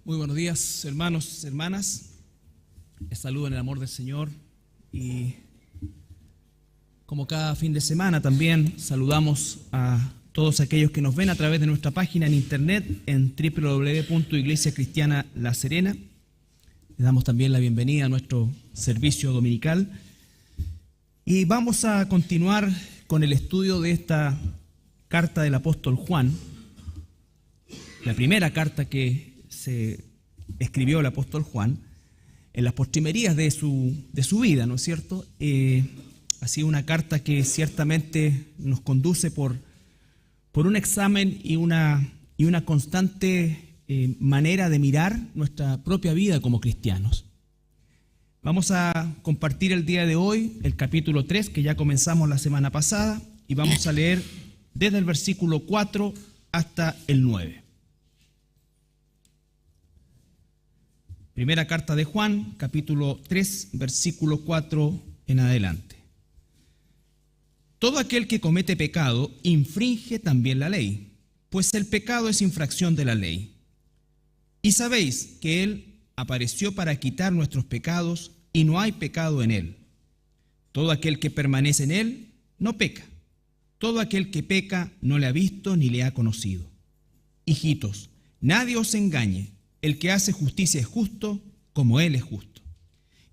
Muy buenos días, hermanos, hermanas. Les saludo en el amor del Señor y como cada fin de semana también saludamos a todos aquellos que nos ven a través de nuestra página en internet en www.Iglesia Cristiana La Serena. Les damos también la bienvenida a nuestro servicio dominical y vamos a continuar con el estudio de esta carta del apóstol Juan, la primera carta que se escribió el apóstol Juan en las postrimerías de su vida, ¿no es cierto? Ha sido una carta que ciertamente nos conduce por un examen y una constante manera de mirar nuestra propia vida como cristianos. Vamos a compartir el día de hoy el capítulo 3, que ya comenzamos la semana pasada, y vamos a leer desde el versículo 4 hasta el 9. Primera carta de Juan, capítulo 3, versículo 4 en adelante. Todo aquel que comete pecado infringe también la ley, pues el pecado es infracción de la ley. Y sabéis que Él apareció para quitar nuestros pecados y no hay pecado en Él. Todo aquel que permanece en Él no peca. Todo aquel que peca no le ha visto ni le ha conocido. Hijitos, nadie os engañe. El que hace justicia es justo, como Él es justo.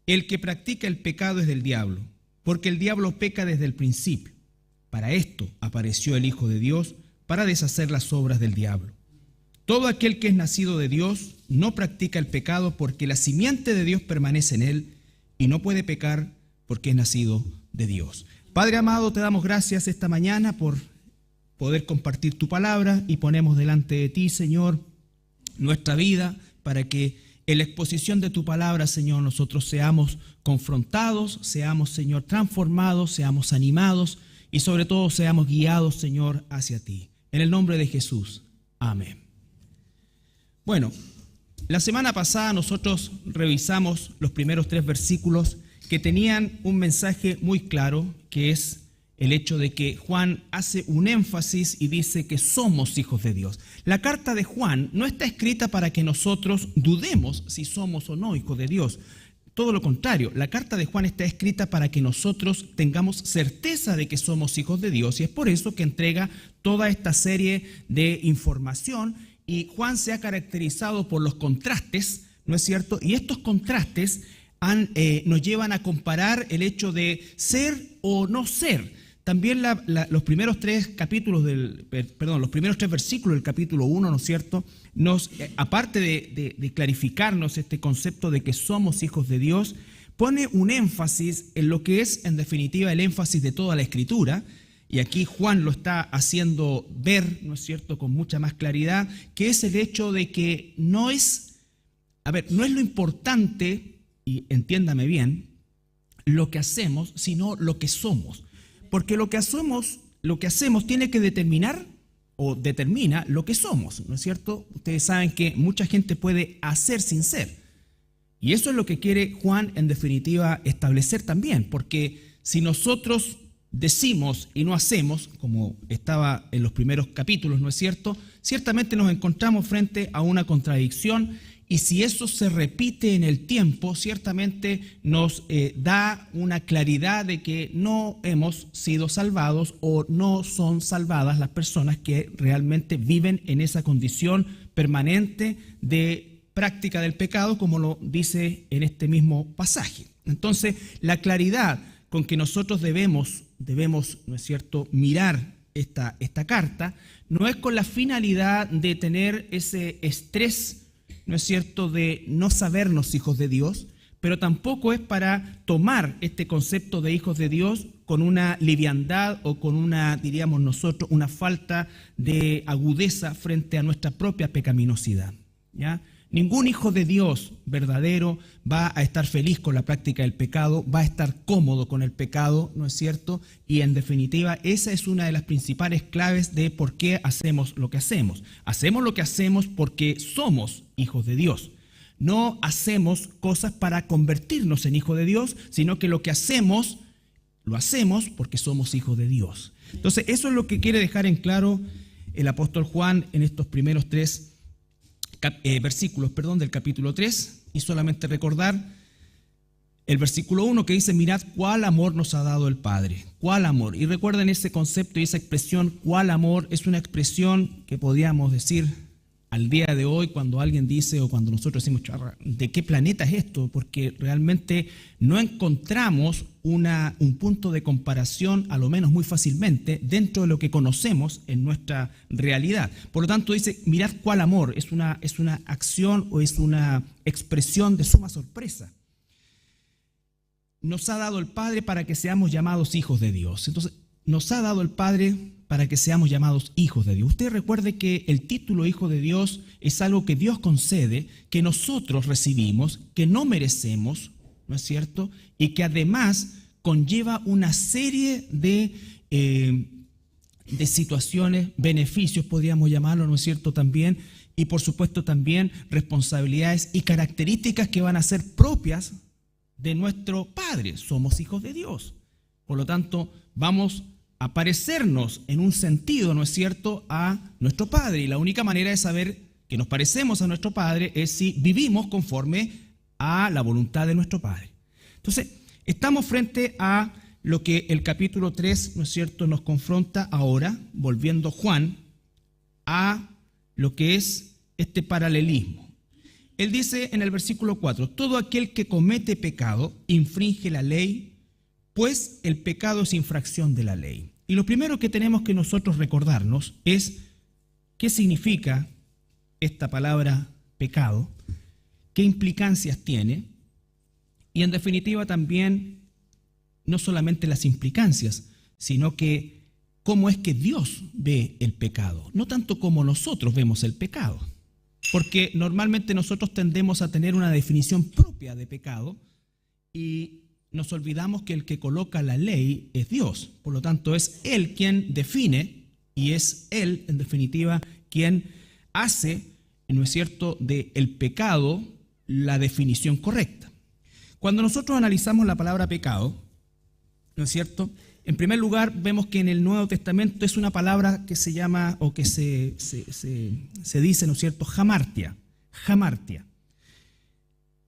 El que practica el pecado es del diablo, porque el diablo peca desde el principio. Para esto apareció el Hijo de Dios, para deshacer las obras del diablo. Todo aquel que es nacido de Dios no practica el pecado, porque la simiente de Dios permanece en él, y no puede pecar porque es nacido de Dios. Padre amado, te damos gracias esta mañana por poder compartir tu palabra, y ponemos delante de ti, Señor, nuestra vida, para que en la exposición de tu palabra, Señor, nosotros seamos confrontados, seamos, Señor, transformados, seamos animados y sobre todo seamos guiados, Señor, hacia ti. En el nombre de Jesús. Amén. Bueno, la semana pasada nosotros revisamos los primeros 3 versículos que tenían un mensaje muy claro, que es el hecho de que Juan hace un énfasis y dice que somos hijos de Dios. La carta de Juan no está escrita para que nosotros dudemos si somos o no hijos de Dios. Todo lo contrario, la carta de Juan está escrita para que nosotros tengamos certeza de que somos hijos de Dios, y es por eso que entrega toda esta serie de información. Y Juan se ha caracterizado por los contrastes, ¿no es cierto? Y estos contrastes nos llevan a comparar el hecho de ser o no ser. También los primeros 3 versículos del capítulo 1, ¿no es cierto?, aparte de clarificarnos este concepto de que somos hijos de Dios, pone un énfasis en lo que es, en definitiva, el énfasis de toda la Escritura. Y aquí Juan lo está haciendo ver, ¿no es cierto?, con mucha más claridad, que es el hecho de que no es lo importante, y entiéndame bien, lo que hacemos, sino lo que somos. Porque lo que hacemos tiene que determinar o determina lo que somos, ¿no es cierto? Ustedes saben que mucha gente puede hacer sin ser. Y eso es lo que quiere Juan, en definitiva, establecer también. Porque si nosotros decimos y no hacemos, como estaba en los primeros capítulos, ¿no es cierto?, ciertamente nos encontramos frente a una contradicción. Y si eso se repite en el tiempo, ciertamente nos da una claridad de que no hemos sido salvados o no son salvadas las personas que realmente viven en esa condición permanente de práctica del pecado, como lo dice en este mismo pasaje. Entonces, la claridad con que nosotros debemos, ¿no es cierto?, mirar esta carta, no es con la finalidad de tener ese estrés, ¿no es cierto?, de no sabernos hijos de Dios, pero tampoco es para tomar este concepto de hijos de Dios con una liviandad o con una, diríamos nosotros, una falta de agudeza frente a nuestra propia pecaminosidad, ¿ya? Ningún hijo de Dios verdadero va a estar feliz con la práctica del pecado, va a estar cómodo con el pecado, ¿no es cierto? Y en definitiva, esa es una de las principales claves de por qué hacemos lo que hacemos. Hacemos lo que hacemos porque somos hijos de Dios. No hacemos cosas para convertirnos en hijos de Dios, sino que lo que hacemos, lo hacemos porque somos hijos de Dios. Entonces, eso es lo que quiere dejar en claro el apóstol Juan en estos primeros 3 versículos del capítulo 3, y solamente recordar el versículo 1 que dice: mirad cuál amor nos ha dado el Padre. ¿Cuál amor? Y recuerden ese concepto y esa expresión, cuál amor, es una expresión que podríamos decir al día de hoy cuando alguien dice, o cuando nosotros decimos, ¿de qué planeta es esto? Porque realmente no encontramos un punto de comparación, a lo menos muy fácilmente, dentro de lo que conocemos en nuestra realidad. Por lo tanto dice, mirad cuál amor, es una acción o es una expresión de suma sorpresa. Nos ha dado el Padre para que seamos llamados hijos de Dios. Entonces, nos ha dado el Padre para que seamos llamados hijos de Dios. Usted recuerde que el título hijo de Dios es algo que Dios concede, que nosotros recibimos, que no merecemos, ¿no es cierto? Y que además conlleva una serie de situaciones, beneficios, podríamos llamarlo, ¿no es cierto? También, y por supuesto también responsabilidades y características que van a ser propias de nuestro Padre. Somos hijos de Dios. Por lo tanto, vamos a parecernos en un sentido, ¿no es cierto?, a nuestro Padre. Y la única manera de saber que nos parecemos a nuestro Padre es si vivimos conforme a la voluntad de nuestro Padre. Entonces, estamos frente a lo que el capítulo 3, ¿no es cierto?, nos confronta ahora, volviendo Juan, a lo que es este paralelismo. Él dice en el versículo 4, todo aquel que comete pecado infringe la ley, pues el pecado es infracción de la ley. Y lo primero que tenemos que nosotros recordarnos es qué significa esta palabra pecado, qué implicancias tiene, y en definitiva también no solamente las implicancias, sino que cómo es que Dios ve el pecado, no tanto como nosotros vemos el pecado, porque normalmente nosotros tendemos a tener una definición propia de pecado y nos olvidamos que el que coloca la ley es Dios. Por lo tanto, es Él quien define y es Él, en definitiva, quien hace, ¿no es cierto?, del pecado la definición correcta. Cuando nosotros analizamos la palabra pecado, ¿no es cierto?, en primer lugar vemos que en el Nuevo Testamento es una palabra que se llama, o que se dice, ¿no es cierto?, hamartia, hamartia.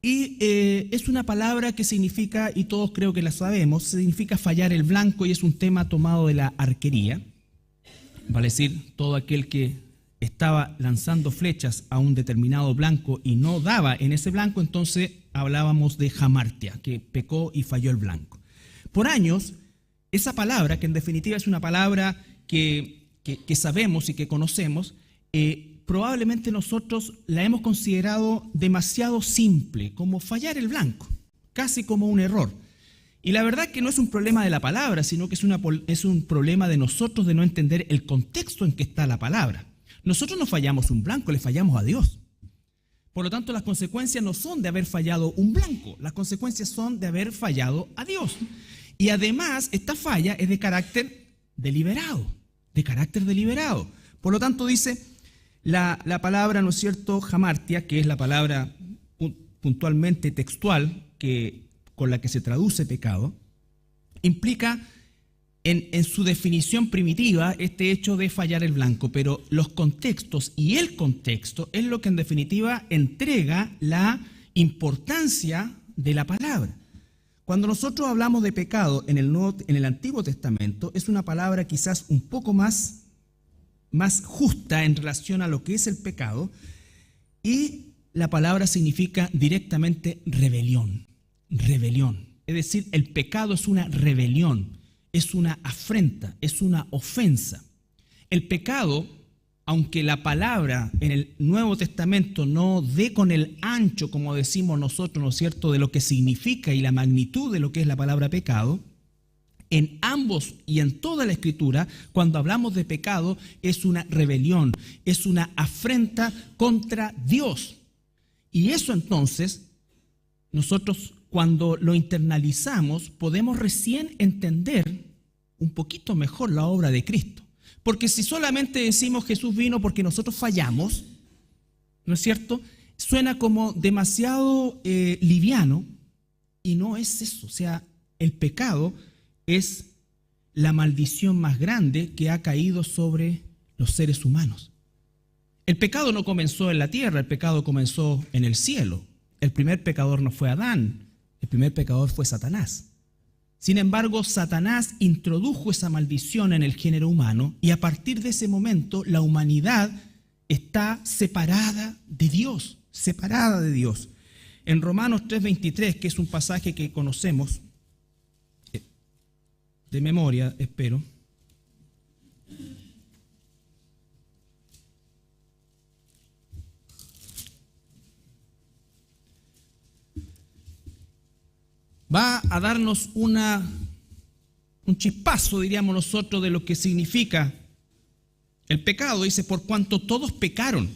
Y es una palabra que significa, y todos creo que la sabemos, significa fallar el blanco, y es un tema tomado de la arquería. Vale decir, todo aquel que estaba lanzando flechas a un determinado blanco y no daba en ese blanco, entonces hablábamos de hamartia, que pecó y falló el blanco. Por años, esa palabra, que en definitiva es una palabra que sabemos y que conocemos, probablemente nosotros la hemos considerado demasiado simple, como fallar el blanco, casi como un error. Y la verdad que no es un problema de la palabra, sino que es un problema de nosotros de no entender el contexto en que está la palabra. Nosotros no fallamos un blanco, le fallamos a Dios. Por lo tanto, las consecuencias no son de haber fallado un blanco, las consecuencias son de haber fallado a Dios. Y además, esta falla es de carácter deliberado, Por lo tanto, dice la palabra, ¿no es cierto?, hamartia, que es la palabra puntualmente textual con la que se traduce pecado, implica en su definición primitiva este hecho de fallar el blanco, pero los contextos y el contexto es lo que en definitiva entrega la importancia de la palabra. Cuando nosotros hablamos de pecado en el Antiguo Testamento, es una palabra quizás un poco más justa en relación a lo que es el pecado, y la palabra significa directamente rebelión. Es decir, el pecado es una rebelión, es una afrenta, es una ofensa. El pecado, aunque la palabra en el Nuevo Testamento no dé con el ancho, como decimos nosotros, ¿no es cierto?, de lo que significa y la magnitud de lo que es la palabra pecado, en ambos y en toda la Escritura, cuando hablamos de pecado, es una rebelión, es una afrenta contra Dios. Y eso entonces, nosotros cuando lo internalizamos, podemos recién entender un poquito mejor la obra de Cristo. Porque si solamente decimos Jesús vino porque nosotros fallamos, ¿no es cierto?, suena como demasiado liviano, y no es eso. O sea, el pecado es la maldición más grande que ha caído sobre los seres humanos. El pecado no comenzó en la tierra, el pecado comenzó en el cielo. El primer pecador no fue Adán, el primer pecador fue Satanás. Sin embargo, Satanás introdujo esa maldición en el género humano y a partir de ese momento la humanidad está separada de Dios, separada de Dios. En Romanos 3:23, que es un pasaje que conocemos de memoria, espero. Va a darnos un chispazo, diríamos nosotros, de lo que significa el pecado. Dice, por cuanto todos pecaron,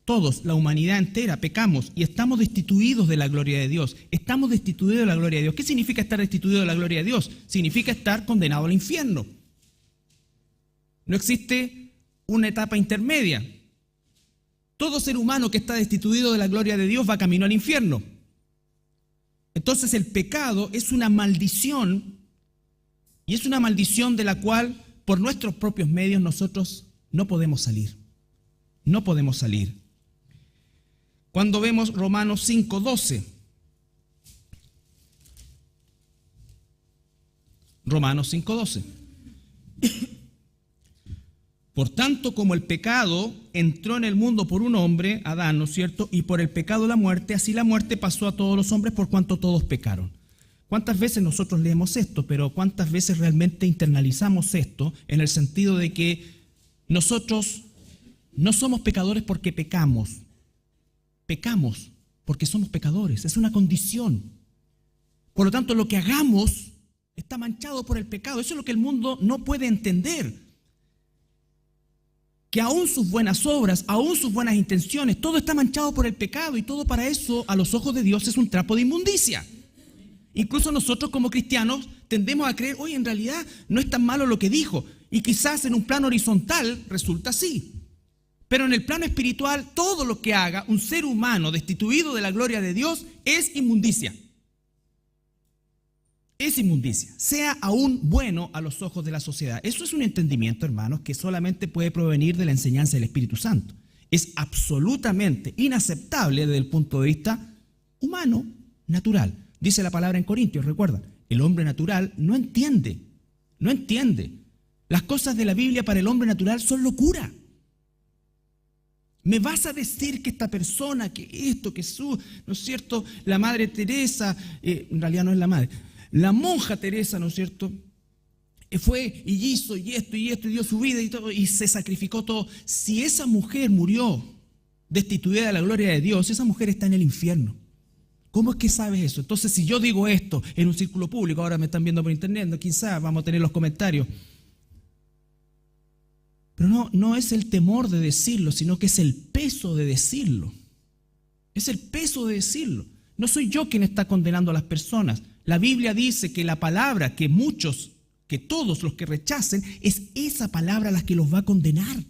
todos, la humanidad entera, pecamos y estamos destituidos de la gloria de Dios. Estamos destituidos de la gloria de Dios. ¿Qué significa estar destituido de la gloria de Dios? Significa estar condenado al infierno. No existe una etapa intermedia. Todo ser humano que está destituido de la gloria de Dios va camino al infierno. Entonces el pecado es una maldición, y es una maldición de la cual por nuestros propios medios nosotros no podemos salir. No podemos salir. Cuando vemos Romanos 5:12, Romanos 5:12. Por tanto, como el pecado entró en el mundo por un hombre, Adán, ¿no es cierto? Y por el pecado la muerte, así la muerte pasó a todos los hombres por cuanto todos pecaron. ¿Cuántas veces nosotros leemos esto? Pero ¿cuántas veces realmente internalizamos esto en el sentido de que nosotros no somos pecadores porque pecamos? Pecamos porque somos pecadores, es una condición. Por lo tanto, lo que hagamos está manchado por el pecado. Eso es lo que el mundo no puede entender. Que aún sus buenas obras, aún sus buenas intenciones, todo está manchado por el pecado y todo para eso a los ojos de Dios es un trapo de inmundicia. Incluso nosotros como cristianos tendemos a creer, oye, en realidad no es tan malo lo que dijo, y quizás en un plano horizontal resulta así. Pero en el plano espiritual, todo lo que haga un ser humano destituido de la gloria de Dios es inmundicia. Es inmundicia, sea aún bueno a los ojos de la sociedad. Eso es un entendimiento, hermanos, que solamente puede provenir de la enseñanza del Espíritu Santo. Es absolutamente inaceptable desde el punto de vista humano, natural. Dice la palabra en Corintios, recuerdan, el hombre natural no entiende. Las cosas de la Biblia para el hombre natural son locura. ¿Me vas a decir que esta persona, que esto, que su, ¿no es cierto? La Madre Teresa, en realidad no es la madre, la monja Teresa, ¿no es cierto? Fue y hizo y esto, y dio su vida y todo, y se sacrificó todo. Si esa mujer murió destituida de la gloria de Dios, esa mujer está en el infierno. ¿Cómo es que sabes eso? Entonces, si yo digo esto en un círculo público, ahora me están viendo por internet, quizás vamos a tener los comentarios. Pero no es el temor de decirlo, sino que es el peso de decirlo. Es el peso de decirlo. No soy yo quien está condenando a las personas. La Biblia dice que la palabra que muchos, que todos los que rechacen, es esa palabra la que los va a condenar.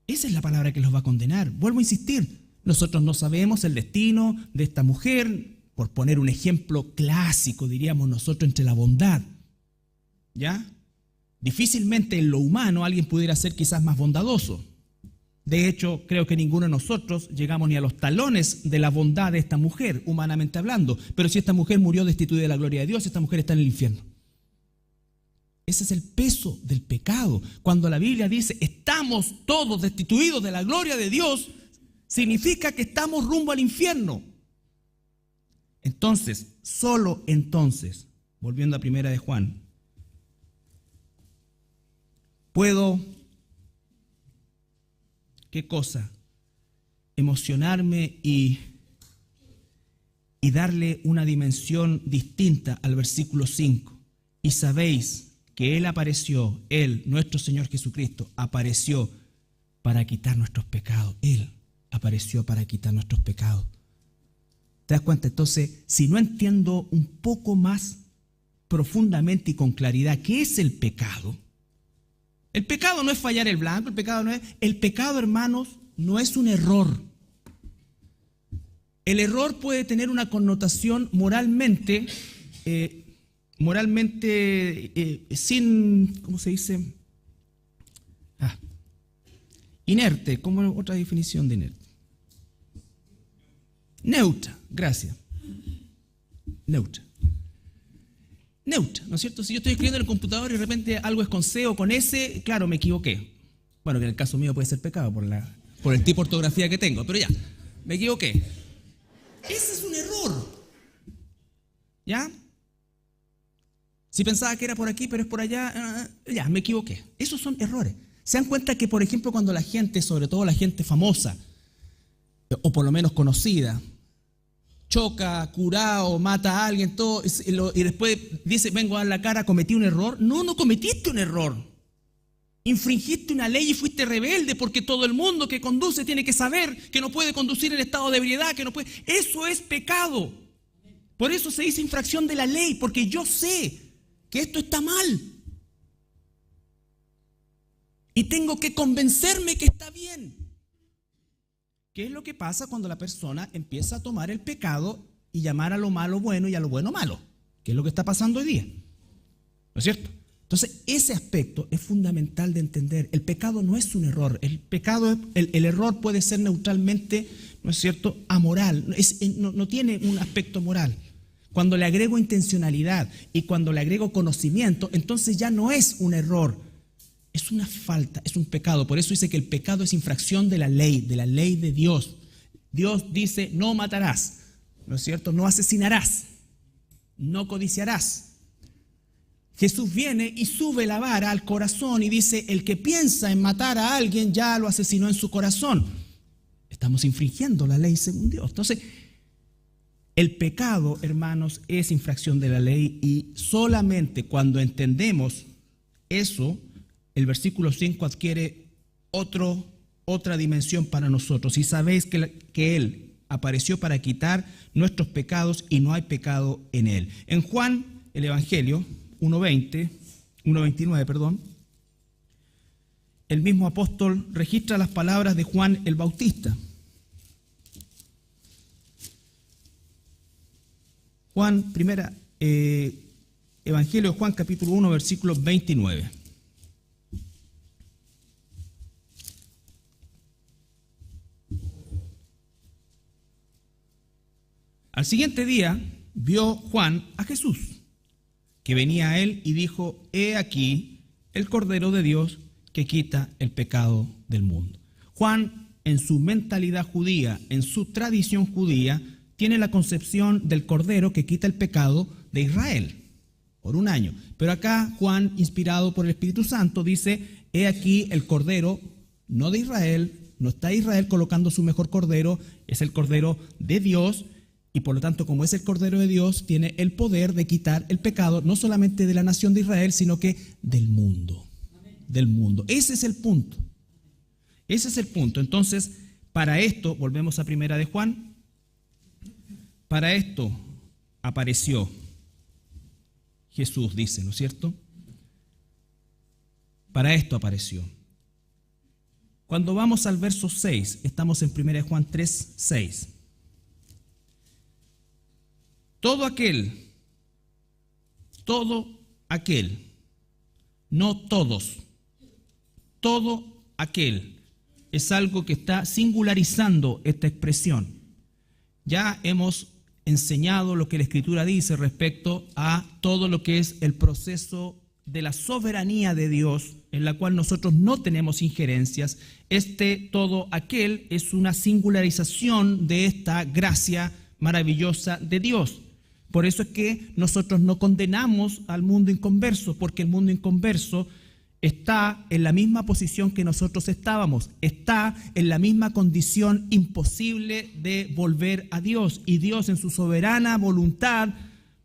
Esa es la palabra que los va a condenar. Vuelvo a insistir, nosotros no sabemos el destino de esta mujer, por poner un ejemplo clásico, diríamos nosotros, entre la bondad. ¿Ya? Difícilmente en lo humano alguien pudiera ser quizás más bondadoso. De hecho, creo que ninguno de nosotros llegamos ni a los talones de la bondad de esta mujer, humanamente hablando. Pero si esta mujer murió destituida de la gloria de Dios, esta mujer está en el infierno. Ese es el peso del pecado. Cuando la Biblia dice, estamos todos destituidos de la gloria de Dios, significa que estamos rumbo al infierno. Entonces, solo entonces, volviendo a Primera de Juan, puedo, ¿qué cosa? Emocionarme y darle una dimensión distinta al versículo 5. Y sabéis que Él apareció, Él, nuestro Señor Jesucristo, apareció para quitar nuestros pecados. Él apareció para quitar nuestros pecados. ¿Te das cuenta? Entonces, si no entiendo un poco más profundamente y con claridad qué es el pecado no es fallar el blanco, el pecado, hermanos, no es un error. El error puede tener una connotación moralmente sin, ¿cómo se dice? Inerte, ¿cómo otra definición de inerte? Neutra, gracias. Neutra. Neutra, ¿no es cierto? Si yo estoy escribiendo en el computador y de repente algo es con C o con S, claro, me equivoqué. Bueno, que en el caso mío puede ser pecado por el tipo de ortografía que tengo, pero ya, me equivoqué. Ese es un error. ¿Ya? Si pensaba que era por aquí, pero es por allá, ya, me equivoqué. Esos son errores. ¿Se dan cuenta que, por ejemplo, cuando la gente, sobre todo la gente famosa, o por lo menos conocida, choca, curado, mata a alguien, todo, y después dice, vengo a dar la cara, cometí un error? No, no cometiste un error. Infringiste una ley y fuiste rebelde, porque todo el mundo que conduce tiene que saber que no puede conducir en estado de ebriedad, que no puede. Eso es pecado. Por eso se dice infracción de la ley, porque yo sé que esto está mal. Y tengo que convencerme que está bien. ¿Qué es lo que pasa cuando la persona empieza a tomar el pecado y llamar a lo malo bueno y a lo bueno malo? ¿Qué es lo que está pasando hoy día? ¿No es cierto? Entonces, ese aspecto es fundamental de entender. El pecado no es un error. El pecado, el error puede ser neutralmente, ¿no es cierto?, amoral. No tiene un aspecto moral. Cuando le agrego intencionalidad y cuando le agrego conocimiento, entonces ya no es un error. Es una falta, es un pecado. Por eso dice que el pecado es infracción de la ley de Dios. Dios dice, no matarás, ¿no es cierto? No asesinarás, no codiciarás. Jesús viene y sube la vara al corazón y dice, el que piensa en matar a alguien ya lo asesinó en su corazón. Estamos infringiendo la ley según Dios. Entonces, el pecado, hermanos, es infracción de la ley, y solamente cuando entendemos eso, el versículo 5 adquiere otra dimensión para nosotros. Y sabéis que Él apareció para quitar nuestros pecados y no hay pecado en Él. En Juan, el Evangelio, 1:29, el mismo apóstol registra las palabras de Juan el Bautista. Evangelio de Juan, capítulo 1, versículo 29. Al siguiente día vio Juan a Jesús, que venía a él, y dijo, he aquí el Cordero de Dios que quita el pecado del mundo. Juan, en su mentalidad judía, en su tradición judía, tiene la concepción del Cordero que quita el pecado de Israel por un año. Pero acá Juan, inspirado por el Espíritu Santo, dice, he aquí el Cordero, no de Israel, no está Israel colocando su mejor Cordero, es el Cordero de Dios. Y por lo tanto, como es el Cordero de Dios, tiene el poder de quitar el pecado, no solamente de la nación de Israel, sino que del mundo. Del mundo. Ese es el punto. Ese es el punto. Entonces, para esto, volvemos a primera de Juan, para esto apareció Jesús, dice, ¿no es cierto? Para esto apareció. Cuando vamos al verso 6, estamos en primera de Juan 3:6. Todo aquel, no todos, todo aquel, es algo que está singularizando esta expresión. Ya hemos enseñado lo que la Escritura dice respecto a todo lo que es el proceso de la soberanía de Dios, en la cual nosotros no tenemos injerencias. Todo aquel es una singularización de esta gracia maravillosa de Dios. Por eso es que nosotros no condenamos al mundo inconverso, porque el mundo inconverso está en la misma posición que nosotros estábamos, está en la misma condición imposible de volver a Dios. Y Dios, en su soberana voluntad,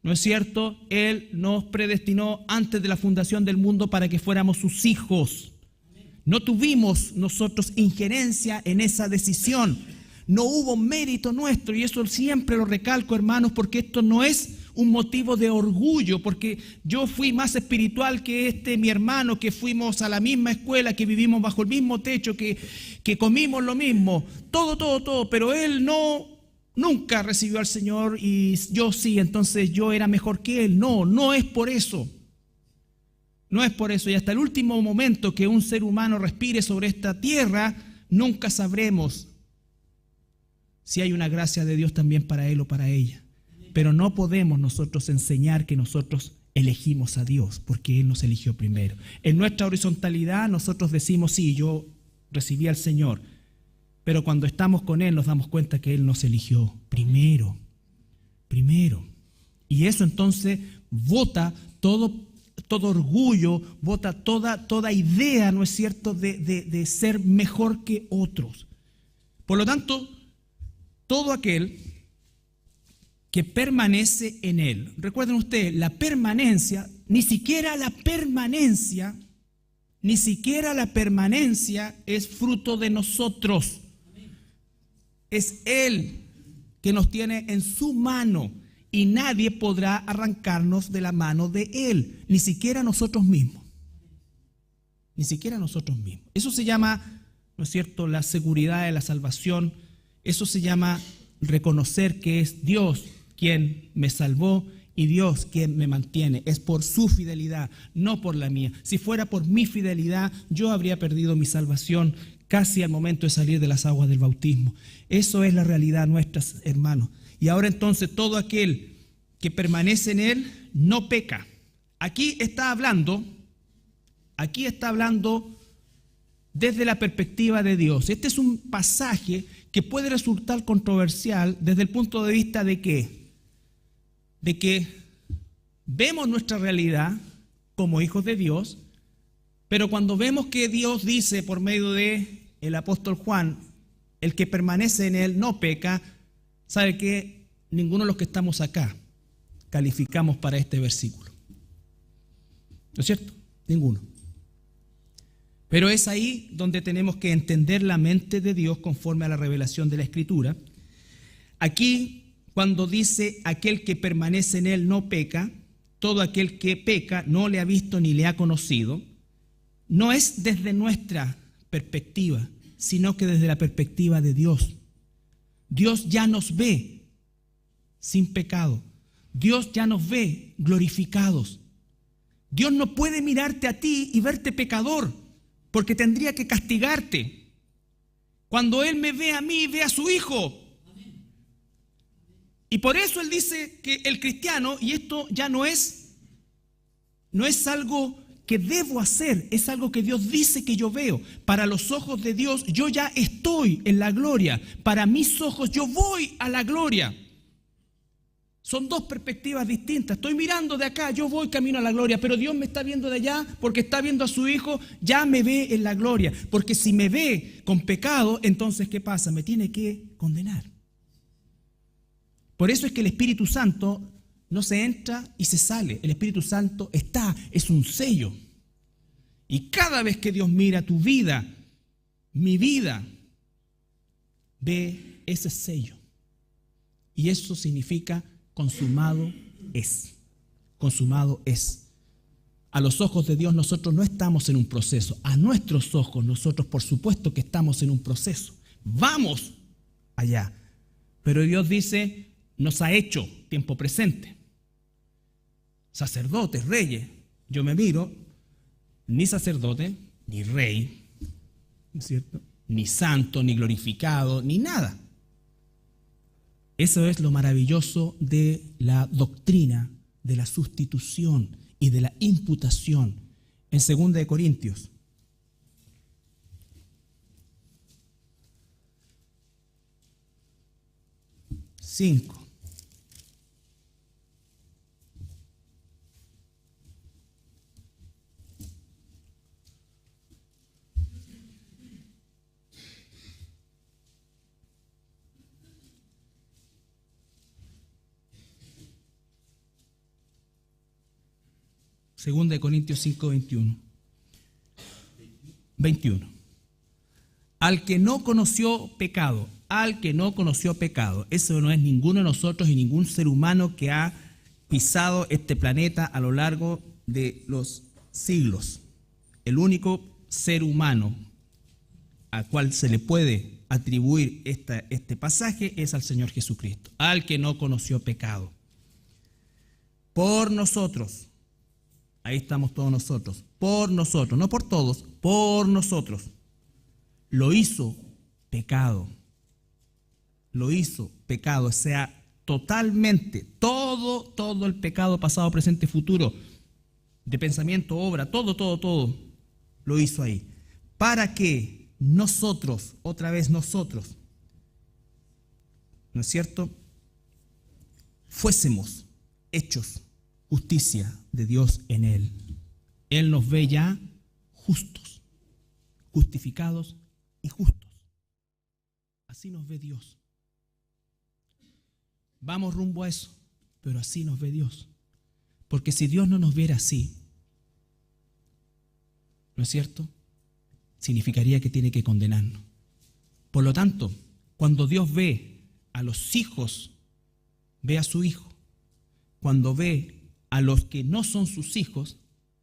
¿no es cierto?, Él nos predestinó antes de la fundación del mundo para que fuéramos sus hijos. No tuvimos nosotros injerencia en esa decisión. No hubo mérito nuestro, y eso siempre lo recalco, hermanos, porque esto no es un motivo de orgullo, porque yo fui más espiritual que mi hermano, que fuimos a la misma escuela, que vivimos bajo el mismo techo, que comimos lo mismo, todo, pero él nunca recibió al Señor y yo sí, entonces yo era mejor que él. No es por eso. No es por eso. Y hasta el último momento que un ser humano respire sobre esta tierra, nunca sabremos si hay una gracia de Dios también para él o para ella. Pero no podemos nosotros enseñar que nosotros elegimos a Dios, porque Él nos eligió primero. En nuestra horizontalidad nosotros decimos, sí, yo recibí al Señor, pero cuando estamos con Él nos damos cuenta que Él nos eligió primero. Y eso entonces bota todo orgullo, bota toda idea, ¿no es cierto?, de ser mejor que otros. Por lo tanto, todo aquel que permanece en Él. Recuerden ustedes, la permanencia, ni siquiera la permanencia es fruto de nosotros. Es Él que nos tiene en su mano y nadie podrá arrancarnos de la mano de Él, ni siquiera nosotros mismos. Ni siquiera nosotros mismos. Eso se llama, ¿no es cierto?, la seguridad de la salvación. Eso se llama reconocer que es Dios quien me salvó y Dios quien me mantiene. Es por su fidelidad, no por la mía. Si fuera por mi fidelidad, yo habría perdido mi salvación casi al momento de salir de las aguas del bautismo. Eso es la realidad nuestra, hermanos. Y ahora entonces todo aquel que permanece en Él no peca. Aquí está hablando desde la perspectiva de Dios. Este es un pasaje que puede resultar controversial desde el punto de vista de ¿qué? De que vemos nuestra realidad como hijos de Dios, pero cuando vemos que Dios dice por medio de el apóstol Juan, el que permanece en Él no peca, ¿sabe qué? Ninguno de los que estamos acá calificamos para este versículo. ¿No es cierto? Ninguno. Pero es ahí donde tenemos que entender la mente de Dios conforme a la revelación de la Escritura. Aquí, cuando dice aquel que permanece en Él no peca, todo aquel que peca no le ha visto ni le ha conocido, no es desde nuestra perspectiva, sino que desde la perspectiva de Dios. Dios ya nos ve sin pecado. Dios ya nos ve glorificados. Dios no puede mirarte a ti y verte pecador, porque tendría que castigarte. Cuando Él me ve a mí, ve a su Hijo. Y por eso Él dice que el cristiano, y esto ya no es algo que debo hacer, es algo que Dios dice que yo veo. Para los ojos de Dios yo ya estoy en la gloria. Para mis ojos yo voy a la gloria. Son dos perspectivas distintas. Estoy mirando de acá, yo voy camino a la gloria, pero Dios me está viendo de allá porque está viendo a su Hijo, ya me ve en la gloria. Porque si me ve con pecado, entonces ¿qué pasa? Me tiene que condenar. Por eso es que el Espíritu Santo no se entra y se sale. El Espíritu Santo está, es un sello. Y cada vez que Dios mira tu vida, mi vida, ve ese sello. Y eso significa consumado es. Consumado es. A los ojos de Dios nosotros no estamos en un proceso. A nuestros ojos nosotros por supuesto que estamos en un proceso. Vamos allá. Pero Dios dice, nos ha hecho tiempo presente. Sacerdotes, reyes. Yo me miro, ni sacerdote, ni rey, ¿no es cierto? Ni santo, ni glorificado, ni nada. Eso es lo maravilloso de la doctrina de la sustitución y de la imputación. En 2 Corintios. Cinco. Segunda de Corintios 5, 21. Al que no conoció pecado, eso no es ninguno de nosotros y ningún ser humano que ha pisado este planeta a lo largo de los siglos. El único ser humano al cual se le puede atribuir este pasaje es al Señor Jesucristo, al que no conoció pecado. Por nosotros. Ahí estamos todos nosotros, por nosotros, no por todos, por nosotros. lo hizo pecado. Lo hizo pecado, o sea, totalmente, todo el pecado pasado, presente, futuro, de pensamiento, obra, todo, lo hizo ahí. Para que nosotros, otra vez nosotros, ¿no es cierto?, fuésemos hechos justicia de Dios en Él. Él nos ve ya justos, justificados y justos. Así nos ve Dios. Vamos rumbo a eso, pero así nos ve Dios. Porque si Dios no nos viera así, ¿no es cierto?, significaría que tiene que condenarnos. Por lo tanto, cuando Dios ve a los hijos, ve a su hijo. Cuando ve a los que no son sus hijos,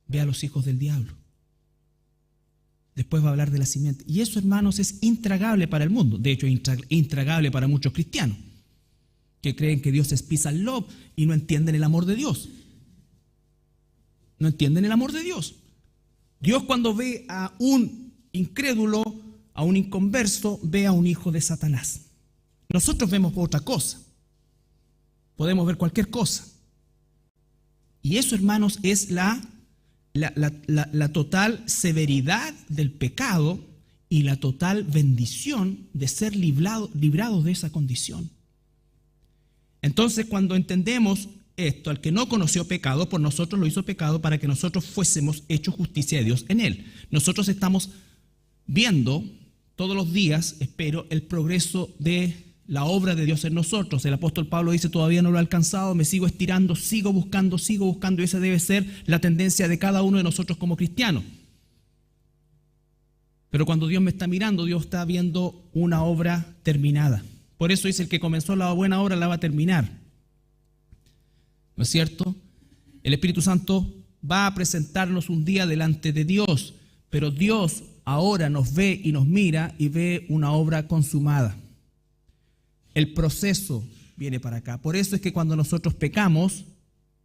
ve a los hijos del diablo. Después va a hablar de la simiente. Y eso, hermanos, es intragable para el mundo. De hecho, es intragable para muchos cristianos, que creen que Dios es peace and love y no entienden el amor de Dios. No entienden el amor de Dios. Dios, cuando ve a un incrédulo, a un inconverso, ve a un hijo de Satanás. Nosotros vemos otra cosa. Podemos ver cualquier cosa. Y eso, hermanos, es la total severidad del pecado y la total bendición de ser librados de esa condición. Entonces, cuando entendemos esto, al que no conoció pecado, por nosotros lo hizo pecado para que nosotros fuésemos hechos justicia de Dios en Él. Nosotros estamos viendo todos los días, espero, el progreso de la obra de Dios en nosotros. El apóstol Pablo dice: todavía no lo he alcanzado, me sigo estirando, sigo buscando, y esa debe ser la tendencia de cada uno de nosotros como cristianos. Pero cuando Dios me está mirando, Dios está viendo una obra terminada. Por eso dice: el que comenzó la buena obra la va a terminar. ¿No es cierto? El Espíritu Santo va a presentarnos un día delante de Dios, pero Dios ahora nos ve y nos mira y ve una obra consumada. El proceso viene para acá. Por eso es que cuando nosotros pecamos,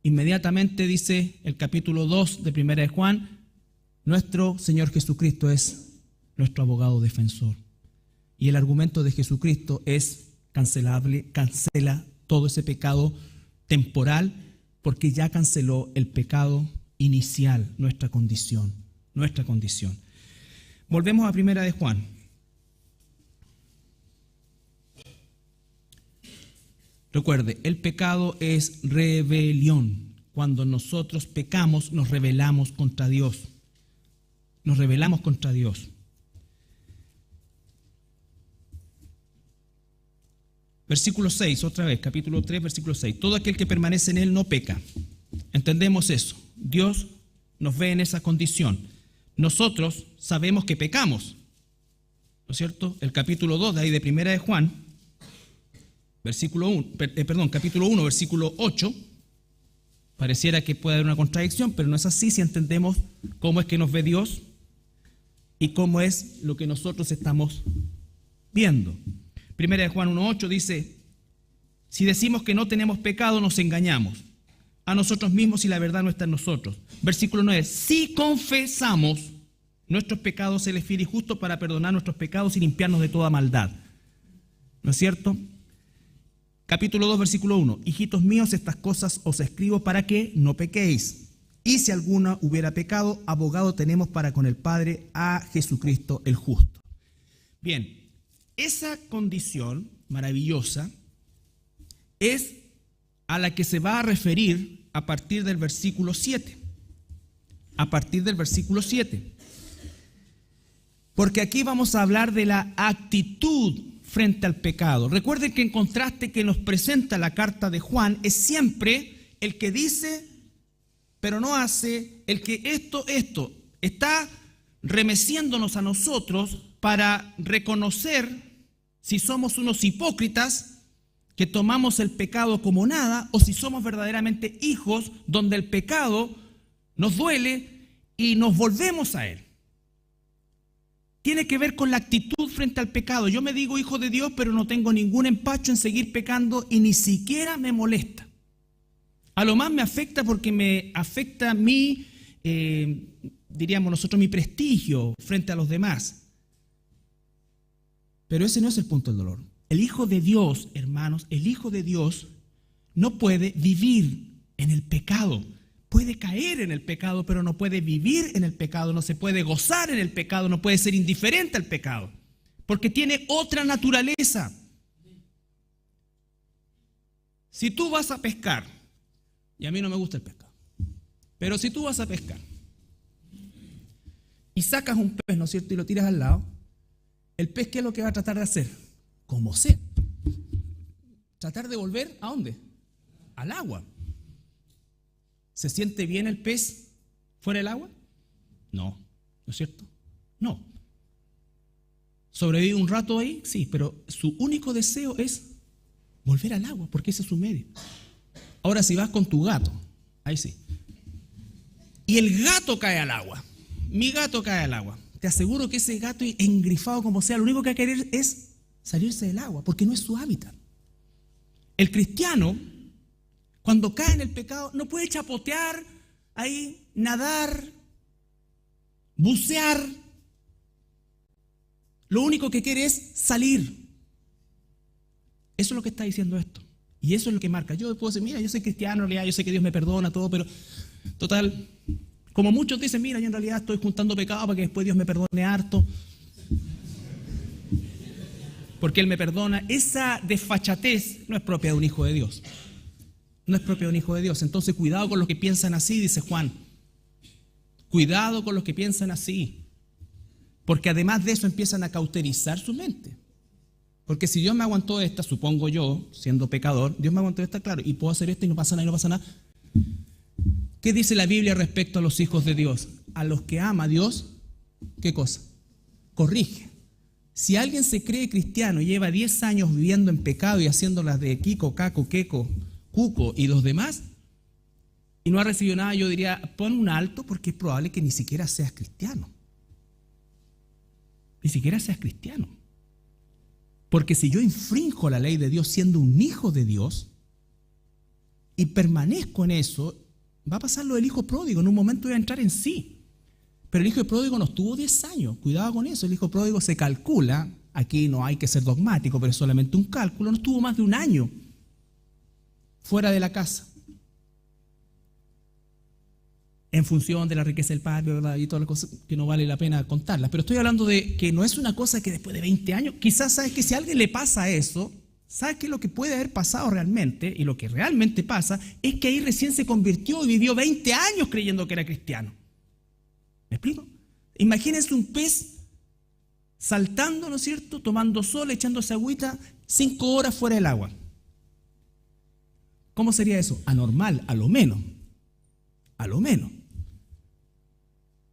inmediatamente dice el capítulo 2 de 1 de Juan, nuestro Señor Jesucristo es nuestro abogado defensor. Y el argumento de Jesucristo es cancelable, cancela todo ese pecado temporal, porque ya canceló el pecado inicial, nuestra condición. Volvemos a 1 de Juan. Recuerde, el pecado es rebelión. Cuando nosotros pecamos, nos rebelamos contra Dios. Nos rebelamos contra Dios. Versículo 6, otra vez, capítulo 3, versículo 6. Todo aquel que permanece en Él no peca. Entendemos eso. Dios nos ve en esa condición. Nosotros sabemos que pecamos, ¿no es cierto? El capítulo 2 de ahí de 1 de Juan, capítulo 1, versículo 8, pareciera que puede haber una contradicción, pero no es así si entendemos cómo es que nos ve Dios y cómo es lo que nosotros estamos viendo. 1 de Juan 1:8 dice: si decimos que no tenemos pecado, nos engañamos a nosotros mismos y la verdad no está en nosotros. Versículo 9: si confesamos nuestros pecados, Él es fiel y justo para perdonar nuestros pecados y limpiarnos de toda maldad. ¿No es cierto? Capítulo 2, versículo 1: hijitos míos, estas cosas os escribo para que no pequéis. Y si alguno hubiera pecado, abogado tenemos para con el Padre, a Jesucristo el justo. Bien, esa condición maravillosa es a la que se va a referir a partir del versículo 7. A partir del versículo 7. Porque aquí vamos a hablar de la actitud frente al pecado. Recuerden que en contraste que nos presenta la carta de Juan, es siempre el que dice, pero no hace, el que esto, está remeciéndonos a nosotros para reconocer si somos unos hipócritas que tomamos el pecado como nada, o si somos verdaderamente hijos donde el pecado nos duele y nos volvemos a él. Tiene que ver con la actitud frente al pecado. Yo me digo hijo de Dios, pero no tengo ningún empacho en seguir pecando y ni siquiera me molesta. A lo más me afecta porque me afecta mi, diríamos nosotros, mi prestigio frente a los demás. Pero ese no es el punto del dolor. El Hijo de Dios, hermanos, el Hijo de Dios no puede vivir en el pecado. Puede caer en el pecado, pero no puede vivir en el pecado, no se puede gozar en el pecado, no puede ser indiferente al pecado, porque tiene otra naturaleza. Si tú vas a pescar, y a mí no me gusta el pescado, pero si tú vas a pescar y sacas un pez, ¿no es cierto?, y lo tiras al lado, el pez, ¿qué es lo que va a tratar de hacer? Como sea. Tratar de volver, ¿a dónde? Al agua. ¿Se siente bien el pez fuera del agua? No, ¿no es cierto? No. ¿Sobrevive un rato ahí? Sí, pero su único deseo es volver al agua, porque ese es su medio. Ahora, si vas con tu gato, ahí sí, y el gato cae al agua, mi gato cae al agua, te aseguro que ese gato, engrifado como sea, lo único que va a querer es salirse del agua, porque no es su hábitat. El cristiano, cuando cae en el pecado, no puede chapotear ahí, nadar, bucear. Lo único que quiere es salir. Eso es lo que está diciendo esto. Y eso es lo que marca. Yo puedo decir, mira, yo soy cristiano, en realidad, yo sé que Dios me perdona todo, pero total, como muchos dicen, mira, yo en realidad estoy juntando pecado para que después Dios me perdone harto, porque Él me perdona. Esa desfachatez no es propia de un hijo de Dios. No es propio de un hijo de Dios. Entonces, cuidado con los que piensan así, dice Juan. Cuidado con los que piensan así. Porque además de eso empiezan a cauterizar su mente. Porque si Dios me aguantó esta, supongo yo, siendo pecador, Dios me aguantó esta, claro, y puedo hacer esto y no pasa nada, y no pasa nada. ¿Qué dice la Biblia respecto a los hijos de Dios? A los que ama Dios, ¿qué cosa? Corrige. Si alguien se cree cristiano y lleva 10 años viviendo en pecado y haciendo las de Kiko, Caco, Queco, Cuco y los demás, y no ha recibido nada, yo diría, pon un alto, porque es probable que ni siquiera seas cristiano. Ni siquiera seas cristiano. Porque si yo infrinjo la ley de Dios siendo un hijo de Dios y permanezco en eso, va a pasar lo del hijo pródigo. En un momento voy a entrar en sí. Pero el hijo pródigo no estuvo 10 años. Cuidado con eso. El hijo pródigo se calcula, aquí no hay que ser dogmático, pero es solamente un cálculo, no estuvo más de un año fuera de la casa, en función de la riqueza del padre, ¿verdad? Y todas las cosas que no vale la pena contarlas. Pero estoy hablando de que no es una cosa que después de 20 años, quizás sabes que si a alguien le pasa eso, sabes que lo que puede haber pasado realmente, y lo que realmente pasa, es que ahí recién se convirtió y vivió 20 años creyendo que era cristiano. ¿Me explico? Imagínense un pez saltando, ¿no es cierto?, tomando sol, echándose agüita, 5 horas fuera del agua. ¿Cómo sería eso? Anormal, a lo menos. A lo menos.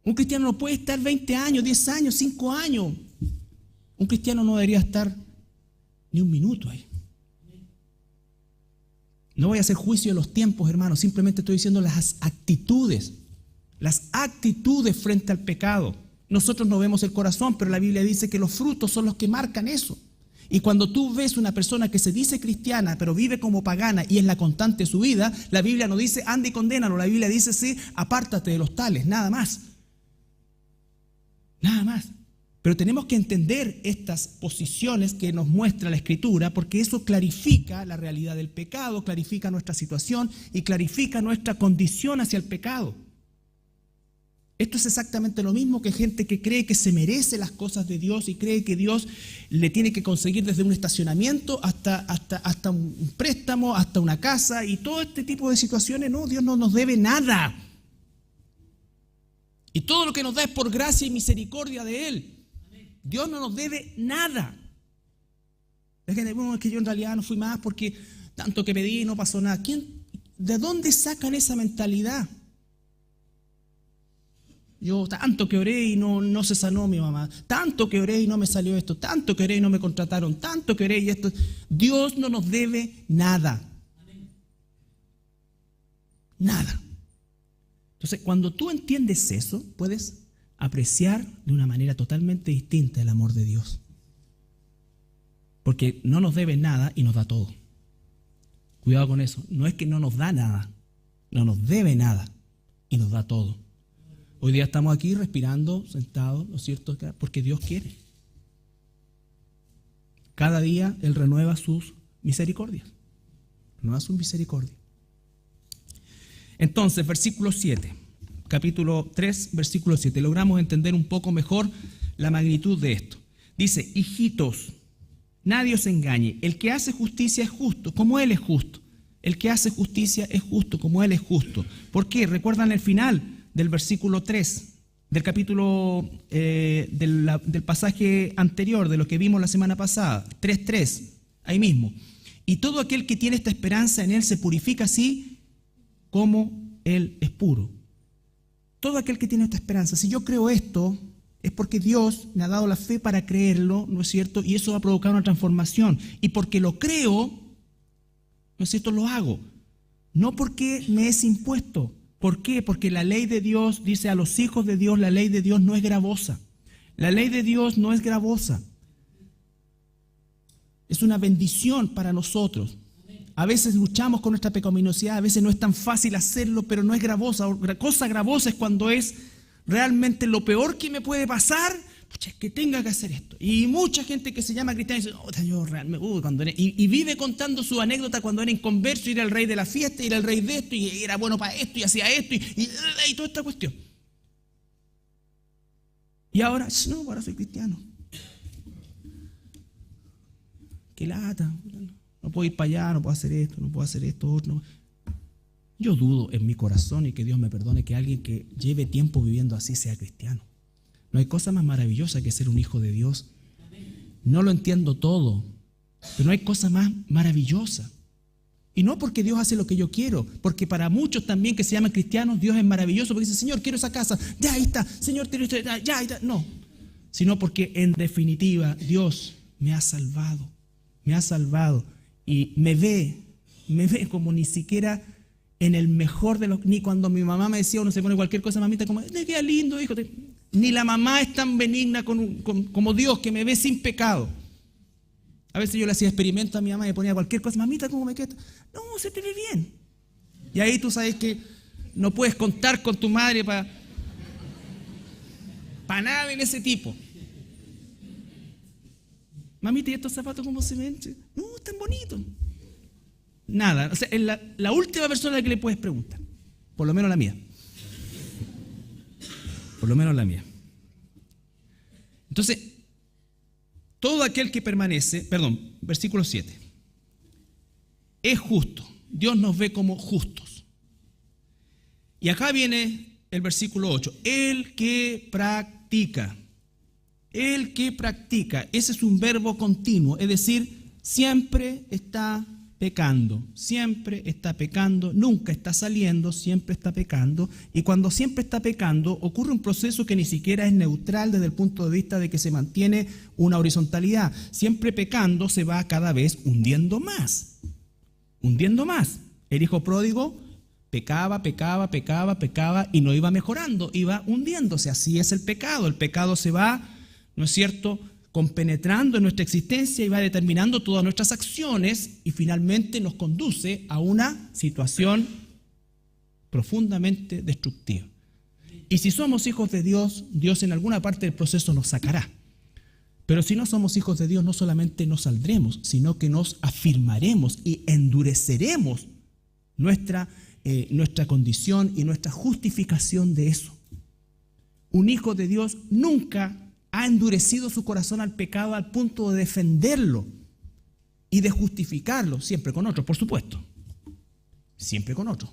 Un cristiano no puede estar 20 años, 10 años, 5 años. Un cristiano no debería estar ni un minuto ahí. No voy a hacer juicio de los tiempos, hermanos. Simplemente estoy diciendo las actitudes frente al pecado. Nosotros no vemos el corazón, pero la Biblia dice que los frutos son los que marcan eso. Y cuando tú ves una persona que se dice cristiana, pero vive como pagana y es la constante de su vida, la Biblia no dice, anda y condénalo. La Biblia dice, sí, apártate de los tales, nada más. Nada más. Pero tenemos que entender estas posiciones que nos muestra la Escritura, porque eso clarifica la realidad del pecado, clarifica nuestra situación y clarifica nuestra condición hacia el pecado. Esto es exactamente lo mismo que gente que cree que se merece las cosas de Dios y cree que Dios le tiene que conseguir desde un estacionamiento hasta un préstamo, hasta una casa y todo este tipo de situaciones. No, Dios no nos debe nada. Y todo lo que nos da es por gracia y misericordia de Él. Dios no nos debe nada. La gente dice, es que yo en realidad no fui más porque tanto que pedí y no pasó nada. ¿De dónde sacan esa mentalidad? Yo tanto que oré y no se sanó mi mamá, tanto que oré y no me salió esto, tanto que oré y no me contrataron, tanto que oré y esto. Dios no nos debe nada. Nada. Entonces, cuando tú entiendes eso, puedes apreciar de una manera totalmente distinta el amor de Dios. Porque no nos debe nada y nos da todo. Cuidado con eso. No es que no nos da nada, no nos debe nada y nos da todo. Hoy día estamos aquí respirando, sentados, ¿no es cierto? Porque Dios quiere. Cada día Él renueva sus misericordias. Renueva sus misericordias. Entonces, versículo 7, capítulo 3, versículo 7. Logramos entender un poco mejor la magnitud de esto. Dice, hijitos, nadie os engañe. El que hace justicia es justo, como Él es justo. El que hace justicia es justo, como Él es justo. ¿Por qué? Recuerdan el final del versículo 3, del capítulo, del pasaje anterior, de lo que vimos la semana pasada, 3:3, ahí mismo. Y todo aquel que tiene esta esperanza en Él se purifica así como Él es puro. Todo aquel que tiene esta esperanza, si yo creo esto, es porque Dios me ha dado la fe para creerlo, ¿no es cierto? Y eso va a provocar una transformación. Y porque lo creo, ¿no es cierto?, lo hago. No porque me es impuesto. ¿Por qué? Porque la ley de Dios dice a los hijos de Dios, la ley de Dios no es gravosa. La ley de Dios no es gravosa. Es una bendición para nosotros. A veces luchamos con nuestra pecaminosidad, a veces no es tan fácil hacerlo, pero no es gravosa. La cosa gravosa es cuando es realmente lo peor que me puede pasar, pucha, es que tenga que hacer esto. Y mucha gente que se llama cristiana dice, yo realmente, cuando y vive contando su anécdota cuando era inconverso, era el rey de la fiesta, era el rey de esto, y era bueno para esto, y hacía esto, y toda esta cuestión. Y ahora, no, ahora soy cristiano. Qué lata, no puedo ir para allá, no puedo hacer esto, otro. Yo dudo en mi corazón, y que Dios me perdone, que alguien que lleve tiempo viviendo así sea cristiano. No hay cosa más maravillosa que ser un hijo de Dios. No lo entiendo todo, pero no hay cosa más maravillosa. Y no porque Dios hace lo que yo quiero, porque para muchos también que se llaman cristianos, Dios es maravilloso, porque dice, Señor, quiero esa casa, ya ahí está, Señor, quiero esto, ya ahí está. No, sino porque en definitiva Dios me ha salvado y me ve como ni siquiera en el mejor de los, ni cuando mi mamá me decía uno se pone cualquier cosa, mamita, como, te queda lindo, hijo. Ni la mamá es tan benigna como Dios, que me ve sin pecado. A veces yo le hacía experimentos a mi mamá y me ponía cualquier cosa, mamita, ¿cómo me queda? No, se te ve bien. Y ahí tú sabes que no puedes contar con tu madre para nada en ese tipo. Mamita, ¿y estos zapatos cómo se ven? No, están bonitos. Nada, o sea, es la última persona a la que le puedes preguntar. Por lo menos la mía. Por lo menos la mía. Entonces, todo aquel que permanece, versículo 7, es justo. Dios nos ve como justos. Y acá viene el versículo 8. El que practica. El que practica. Ese es un verbo continuo. Es decir, siempre está pecando, nunca está saliendo, siempre está pecando, y cuando siempre está pecando ocurre un proceso que ni siquiera es neutral desde el punto de vista de que se mantiene una horizontalidad. Siempre pecando se va cada vez hundiendo más. El hijo pródigo pecaba y no iba mejorando, iba hundiéndose. Así es el pecado se va, ¿no es cierto?, compenetrando en nuestra existencia y va determinando todas nuestras acciones y finalmente nos conduce a una situación profundamente destructiva. Y si somos hijos de Dios, Dios en alguna parte del proceso nos sacará. Pero si no somos hijos de Dios, no solamente nos saldremos, sino que nos afirmaremos y endureceremos nuestra condición y nuestra justificación de eso. Un hijo de Dios nunca ha endurecido su corazón al pecado al punto de defenderlo y de justificarlo, siempre con otros, por supuesto. Siempre con otros.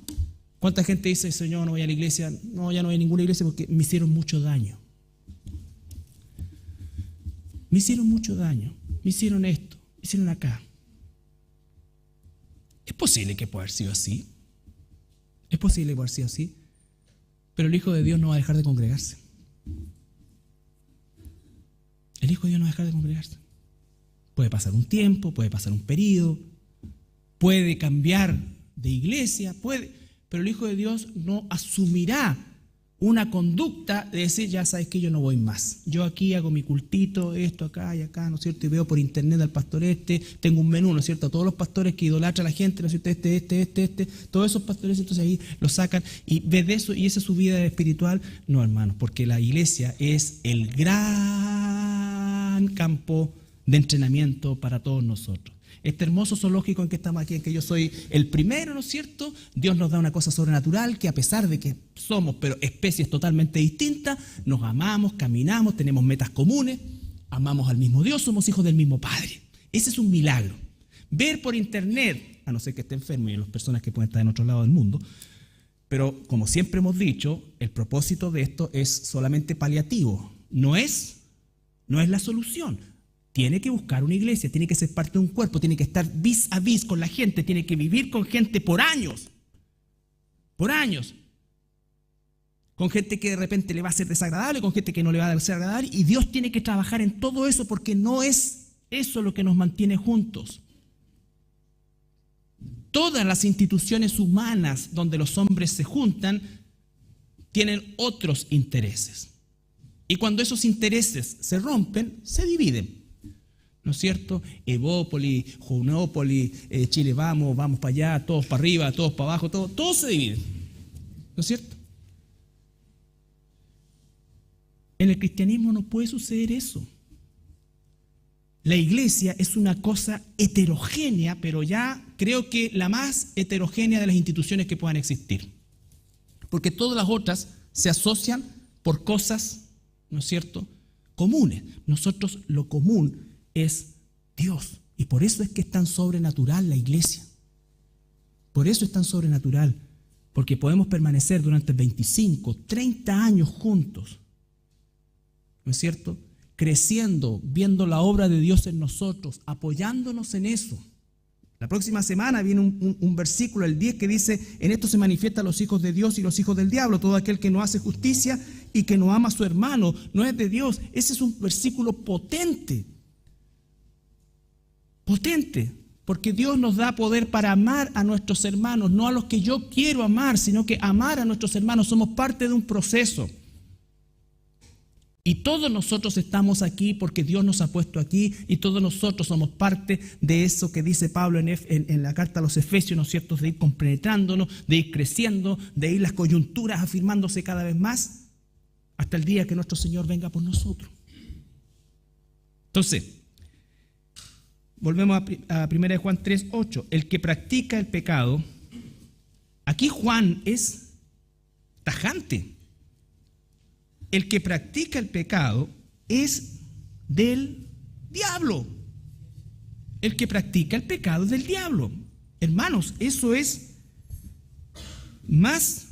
¿Cuánta gente dice, Señor, no voy a la iglesia? No, ya no voy a ninguna iglesia porque me hicieron mucho daño. Me hicieron mucho daño. Me hicieron esto, me hicieron acá. Es posible que pueda haber sido así. Es posible que pueda haber sido así. Pero el Hijo de Dios no va a dejar de congregarse. El Hijo de Dios no va a dejar de congregarse. Puede pasar un tiempo, puede pasar un periodo, puede cambiar de iglesia, pero el Hijo de Dios no asumirá una conducta de decir, ya sabes que yo no voy más. Yo aquí hago mi cultito, esto acá y acá, ¿no es cierto? Y veo por internet al pastor tengo un menú, ¿no es cierto? A todos los pastores que idolatran a la gente, ¿no es cierto? Todos esos pastores, entonces ahí los sacan y ves de eso y esa es su vida espiritual. No, hermanos, porque la iglesia es el gran campo de entrenamiento para todos nosotros. Este hermoso zoológico en que estamos aquí, en que yo soy el primero, ¿no es cierto? Dios nos da una cosa sobrenatural que, a pesar de que somos pero especies totalmente distintas, nos amamos, caminamos, tenemos metas comunes, amamos al mismo Dios, somos hijos del mismo Padre. Ese es un milagro. Ver por internet, a no ser que esté enfermo y las personas que pueden estar en otro lado del mundo, pero como siempre hemos dicho, el propósito de esto es solamente paliativo, no es la solución. Tiene que buscar una iglesia, tiene que ser parte de un cuerpo, tiene que estar vis a vis con la gente, tiene que vivir con gente por años, con gente que de repente le va a ser desagradable, con gente que no le va a ser agradable, y Dios tiene que trabajar en todo eso porque no es eso lo que nos mantiene juntos. Todas las instituciones humanas donde los hombres se juntan tienen otros intereses. Y cuando esos intereses se rompen, se dividen. ¿No es cierto? Evópolis, Junópolis, Chile vamos para allá, todos para arriba, todos para abajo, todo se divide. ¿No es cierto? En el cristianismo no puede suceder eso. La iglesia es una cosa heterogénea, pero ya creo que la más heterogénea de las instituciones que puedan existir. Porque todas las otras se asocian por cosas, ¿no es cierto?, comunes. Nosotros lo común es Dios. Y por eso es que es tan sobrenatural la iglesia. Por eso es tan sobrenatural. Porque podemos permanecer durante 25, 30 años juntos. ¿No es cierto? Creciendo, viendo la obra de Dios en nosotros, apoyándonos en eso. La próxima semana viene un versículo, el 10, que dice: en esto se manifiestan los hijos de Dios y los hijos del diablo. Todo aquel que no hace justicia y que no ama a su hermano no es de Dios. Ese es un versículo potente. Potente, porque Dios nos da poder para amar a nuestros hermanos, no a los que yo quiero amar, sino que amar a nuestros hermanos. Somos parte de un proceso. Y todos nosotros estamos aquí porque Dios nos ha puesto aquí, y todos nosotros somos parte de eso que dice Pablo en la carta a los Efesios, ¿no es cierto?, de ir compenetrándonos, de ir creciendo, de ir las coyunturas afirmándose cada vez más, hasta el día que nuestro Señor venga por nosotros. Entonces, volvemos a 1 Juan 3:8. El que practica el pecado, aquí Juan es tajante. El que practica el pecado es del diablo. El que practica el pecado es del diablo. Hermanos, eso es más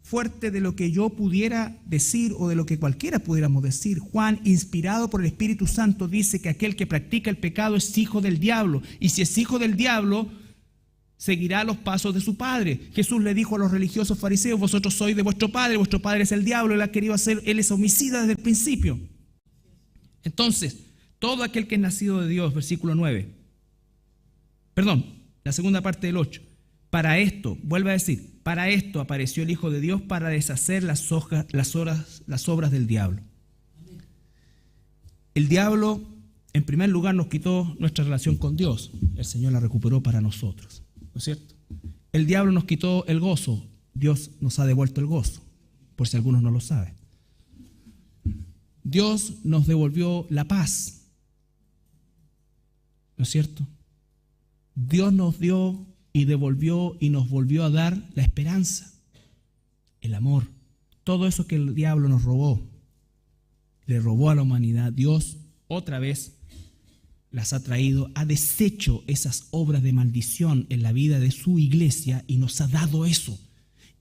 fuerte de lo que yo pudiera decir o de lo que cualquiera pudiéramos decir. Juan, inspirado por el Espíritu Santo, dice que aquel que practica el pecado es hijo del diablo. Y si es hijo del diablo, seguirá los pasos de su padre. Jesús le dijo a los religiosos fariseos: vosotros sois de vuestro padre es el diablo, él es homicida desde el principio. Entonces, todo aquel que es nacido de Dios, versículo 9, la segunda parte del 8, para esto, vuelve a decir, para esto apareció el Hijo de Dios, para deshacer las obras del diablo. El diablo, en primer lugar, nos quitó nuestra relación con Dios. El Señor la recuperó para nosotros. ¿No es cierto? El diablo nos quitó el gozo. Dios nos ha devuelto el gozo, por si algunos no lo saben. Dios nos devolvió la paz. ¿No es cierto? Dios nos dio y devolvió y nos volvió a dar la esperanza, el amor. Todo eso que el diablo nos robó, le robó a la humanidad, Dios otra vez las ha traído, ha deshecho esas obras de maldición en la vida de su iglesia y nos ha dado eso.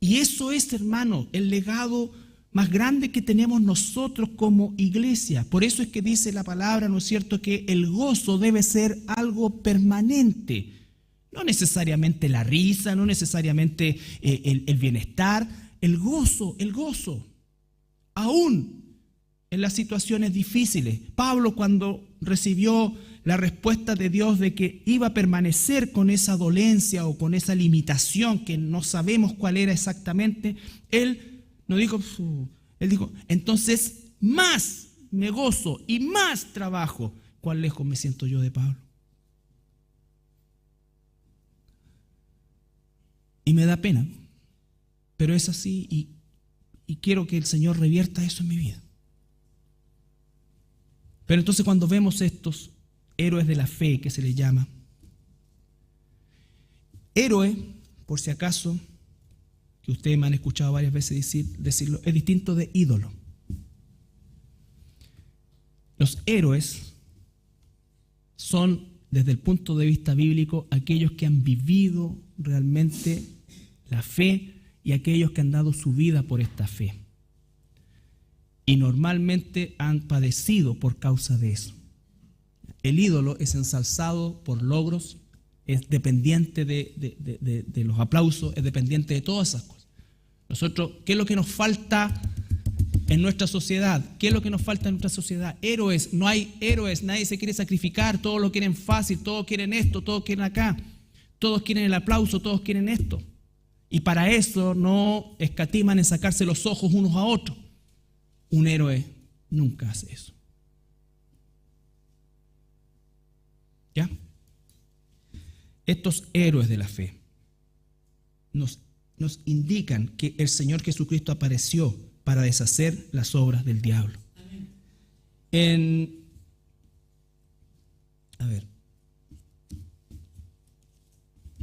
Y eso es, hermano, el legado más grande que tenemos nosotros como iglesia. Por eso es que dice la palabra, ¿no es cierto?, que el gozo debe ser algo permanente. No necesariamente la risa, no necesariamente el bienestar, el gozo, aún en las situaciones difíciles. Pablo, cuando recibió la respuesta de Dios de que iba a permanecer con esa dolencia o con esa limitación que no sabemos cuál era exactamente, él dijo, entonces más me gozo y más trabajo. ¿Cuán lejos me siento yo de Pablo? Y me da pena, pero es así, y quiero que el Señor revierta eso en mi vida. Pero entonces cuando vemos estos héroes de la fe, que se les llama, héroe, por si acaso, que ustedes me han escuchado varias veces decirlo, es distinto de ídolo. Los héroes son, desde el punto de vista bíblico, aquellos que han vivido realmente la fe y aquellos que han dado su vida por esta fe. Y normalmente han padecido por causa de eso. El ídolo es ensalzado por logros, es dependiente de los aplausos, es dependiente de todas esas cosas. Nosotros, ¿qué es lo que nos falta en nuestra sociedad? ¿Qué es lo que nos falta en nuestra sociedad? Héroes, no hay héroes, nadie se quiere sacrificar, todos lo quieren fácil, todos quieren esto, todos quieren acá, todos quieren el aplauso, todos quieren esto. Y para eso no escatiman en sacarse los ojos unos a otros. Un héroe nunca hace eso. ¿Ya? Estos héroes de la fe nos indican que el Señor Jesucristo apareció para deshacer las obras del diablo.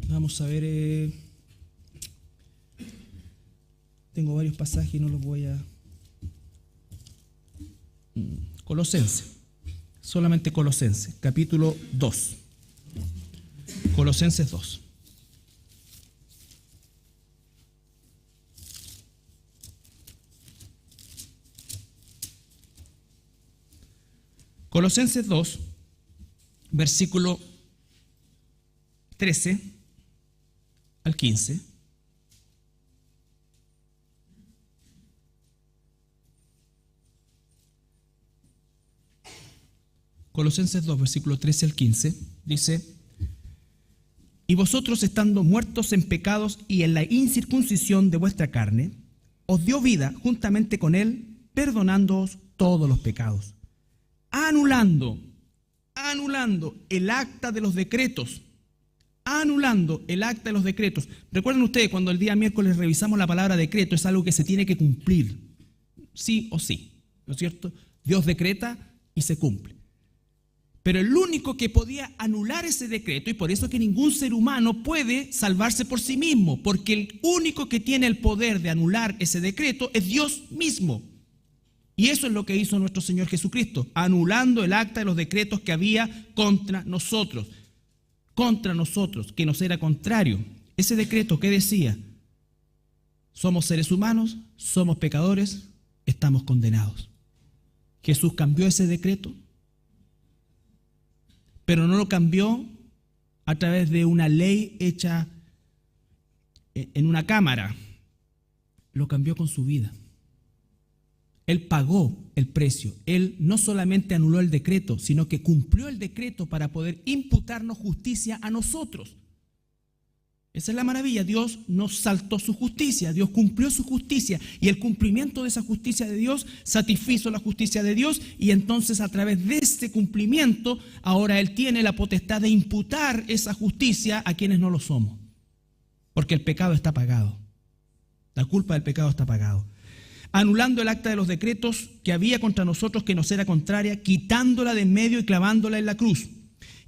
Vamos a ver, tengo varios pasajes y no los voy a... Colosenses, solamente Colosenses, capítulo 2. Colosenses 2. Colosenses 2, versículo 13 al 15. Colosenses 2, versículo 13 al 15, dice: y vosotros, estando muertos en pecados y en la incircuncisión de vuestra carne, os dio vida juntamente con él, perdonándoos todos los pecados, anulando el acta de los decretos. Anulando el acta de los decretos. Recuerden ustedes, cuando el día miércoles revisamos la palabra decreto, es algo que se tiene que cumplir, sí o sí, ¿no es cierto? Dios decreta y se cumple. Pero el único que podía anular ese decreto, y por eso que ningún ser humano puede salvarse por sí mismo, porque el único que tiene el poder de anular ese decreto es Dios mismo. Y eso es lo que hizo nuestro Señor Jesucristo, anulando el acta de los decretos que había contra nosotros, que nos era contrario. Ese decreto, ¿qué decía? Somos seres humanos, somos pecadores, estamos condenados. Jesús cambió ese decreto, pero no lo cambió a través de una ley hecha en una cámara. Lo cambió con su vida. Él pagó el precio. Él no solamente anuló el decreto, sino que cumplió el decreto para poder imputarnos justicia a nosotros. Esa es la maravilla. Dios no saltó su justicia, Dios cumplió su justicia, y el cumplimiento de esa justicia de Dios satisfizo la justicia de Dios, y entonces a través de este cumplimiento ahora Él tiene la potestad de imputar esa justicia a quienes no lo somos, porque el pecado está pagado, la culpa del pecado está pagado. Anulando el acta de los decretos que había contra nosotros, que nos era contraria, quitándola de en medio y clavándola en la cruz.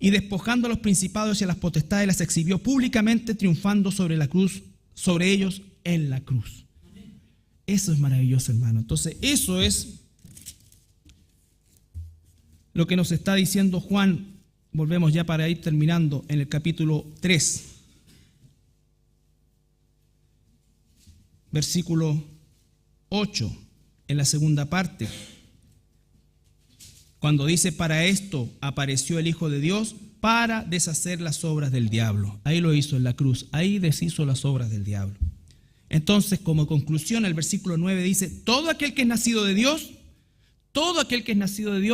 Y despojando a los principados y a las potestades, las exhibió públicamente, triunfando sobre la cruz, sobre ellos en la cruz. Eso es maravilloso, hermano. Entonces, eso es lo que nos está diciendo Juan. Volvemos ya para ir terminando en el capítulo 3, versículo 8, en la segunda parte. Cuando dice: para esto apareció el Hijo de Dios, para deshacer las obras del diablo. Ahí lo hizo en la cruz, ahí deshizo las obras del diablo. Entonces, como conclusión, el versículo 9 dice: todo aquel que es nacido de Dios,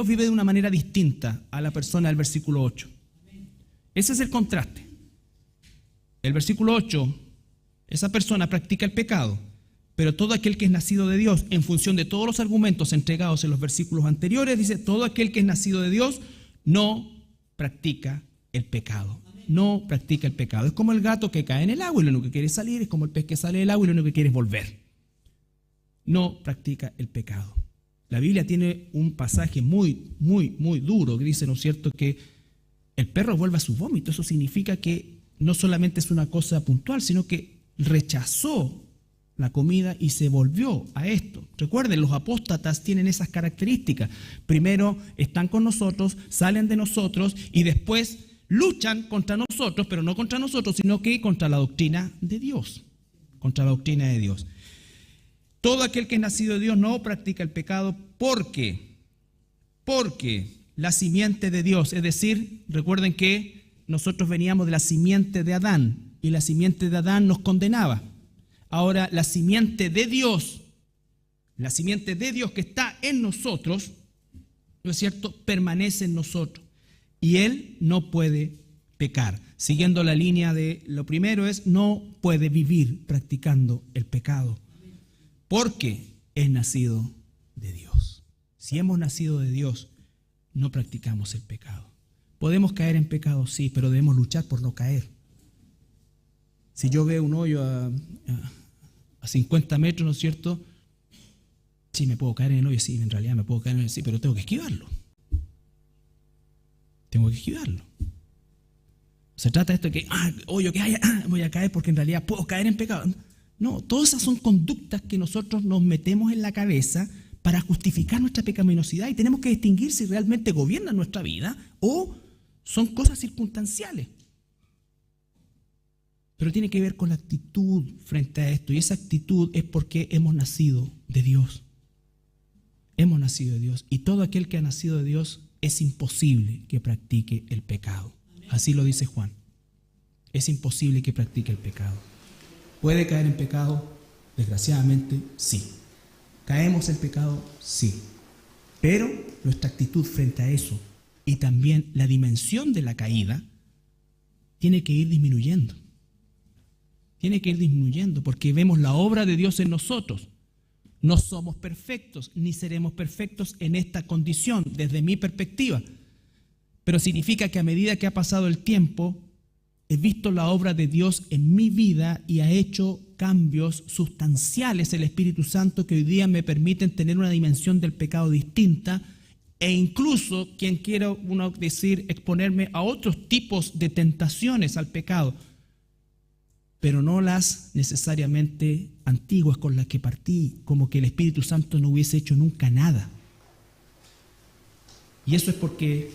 vive de una manera distinta a la persona del versículo 8. Ese es el contraste. El versículo 8, esa persona practica el pecado. Pero todo aquel que es nacido de Dios, en función de todos los argumentos entregados en los versículos anteriores, dice: todo aquel que es nacido de Dios no practica el pecado. No practica el pecado. Es como el gato que cae en el agua y lo único que quiere es salir. Es como el pez que sale del agua y lo único que quiere es volver. No practica el pecado. La Biblia tiene un pasaje muy, muy, muy duro que dice, ¿no es cierto?, que el perro vuelve a su vómito. Eso significa que no solamente es una cosa puntual, sino que rechazó la comida y se volvió a esto. Recuerden, los apóstatas tienen esas características. Primero están con nosotros, salen de nosotros y después luchan contra nosotros, pero no contra nosotros, sino que contra la doctrina de Dios. Contra la doctrina de Dios. Todo aquel que es nacido de Dios no practica el pecado porque la simiente de Dios, es decir, recuerden que nosotros veníamos de la simiente de Adán y la simiente de Adán nos condenaba. Ahora la simiente de Dios que está en nosotros, ¿no es cierto?, permanece en nosotros y Él no puede pecar. Siguiendo la línea de lo primero es, no puede vivir practicando el pecado porque es nacido de Dios. Si hemos nacido de Dios, no practicamos el pecado. Podemos caer en pecado, sí, pero debemos luchar por no caer. Si yo veo un hoyo a 50 metros, ¿no es cierto? Sí, me puedo caer en el hoyo, sí, en realidad me puedo caer en el hoyo, sí, pero tengo que esquivarlo. Tengo que esquivarlo. Se trata de esto de que, hoyo que haya, voy a caer porque en realidad puedo caer en pecado. No, todas esas son conductas que nosotros nos metemos en la cabeza para justificar nuestra pecaminosidad y tenemos que distinguir si realmente gobiernan nuestra vida o son cosas circunstanciales. Pero tiene que ver con la actitud frente a esto y esa actitud es porque hemos nacido de Dios. Hemos nacido de Dios y todo aquel que ha nacido de Dios es imposible que practique el pecado. Así lo dice Juan. Es imposible que practique el pecado. ¿Puede caer en pecado? Desgraciadamente, sí. ¿Caemos en pecado? Sí. Pero nuestra actitud frente a eso y también la dimensión de la caída tiene que ir disminuyendo. Tiene que ir disminuyendo porque vemos la obra de Dios en nosotros. No somos perfectos ni seremos perfectos en esta condición desde mi perspectiva. Pero significa que a medida que ha pasado el tiempo, he visto la obra de Dios en mi vida y ha hecho cambios sustanciales el Espíritu Santo que hoy día me permiten tener una dimensión del pecado distinta e incluso, quien quiera uno decir, exponerme a otros tipos de tentaciones al pecado, pero no las necesariamente antiguas con las que partí, como que el Espíritu Santo no hubiese hecho nunca nada. Y eso es porque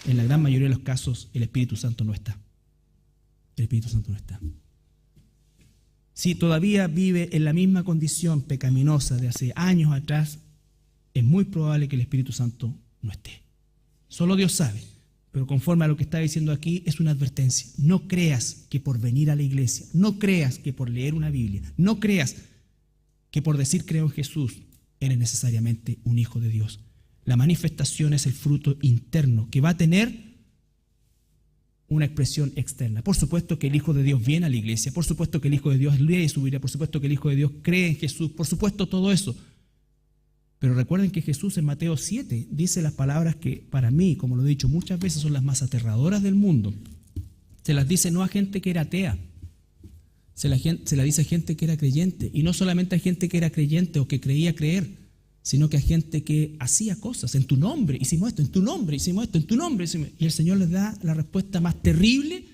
en la gran mayoría de los casos el Espíritu Santo no está. El Espíritu Santo no está. Si todavía vive en la misma condición pecaminosa de hace años atrás, es muy probable que el Espíritu Santo no esté. Solo Dios sabe, pero conforme a lo que está diciendo aquí es una advertencia. No creas que por venir a la iglesia, no creas que por leer una Biblia, no creas que por decir creo en Jesús eres necesariamente un hijo de Dios. La manifestación es el fruto interno que va a tener una expresión externa. Por supuesto que el Hijo de Dios viene a la iglesia, por supuesto que el Hijo de Dios lee su Biblia, por supuesto que el Hijo de Dios cree en Jesús, por supuesto todo eso. Pero recuerden que Jesús en Mateo 7 dice las palabras que para mí, como lo he dicho muchas veces, son las más aterradoras del mundo. Se las dice no a gente que era atea, se la dice a gente que era creyente, y no solamente a gente que era creyente o que creía creer, sino que a gente que hacía cosas. En tu nombre hicimos esto, en tu nombre hicimos esto, en tu nombre hicimos esto. Y el Señor les da la respuesta más terrible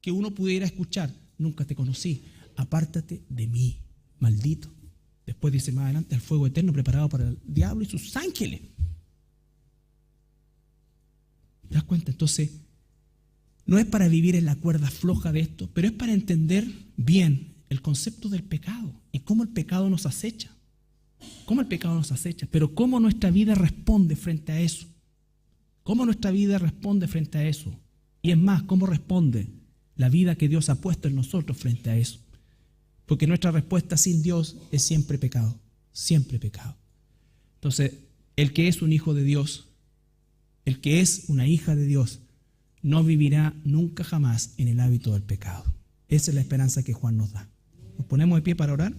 que uno pudiera escuchar. Nunca te conocí, apártate de mí, maldito. Después dice más adelante, al fuego eterno preparado para el diablo y sus ángeles. ¿Te das cuenta? Entonces, no es para vivir en la cuerda floja de esto, pero es para entender bien el concepto del pecado y cómo el pecado nos acecha. Cómo el pecado nos acecha, pero cómo nuestra vida responde frente a eso. Cómo nuestra vida responde frente a eso. Y es más, cómo responde la vida que Dios ha puesto en nosotros frente a eso. Porque nuestra respuesta sin Dios es siempre pecado. Siempre pecado. Entonces, el que es un hijo de Dios, el que es una hija de Dios, no vivirá nunca jamás en el hábito del pecado. Esa es la esperanza que Juan nos da. ¿Nos ponemos de pie para orar?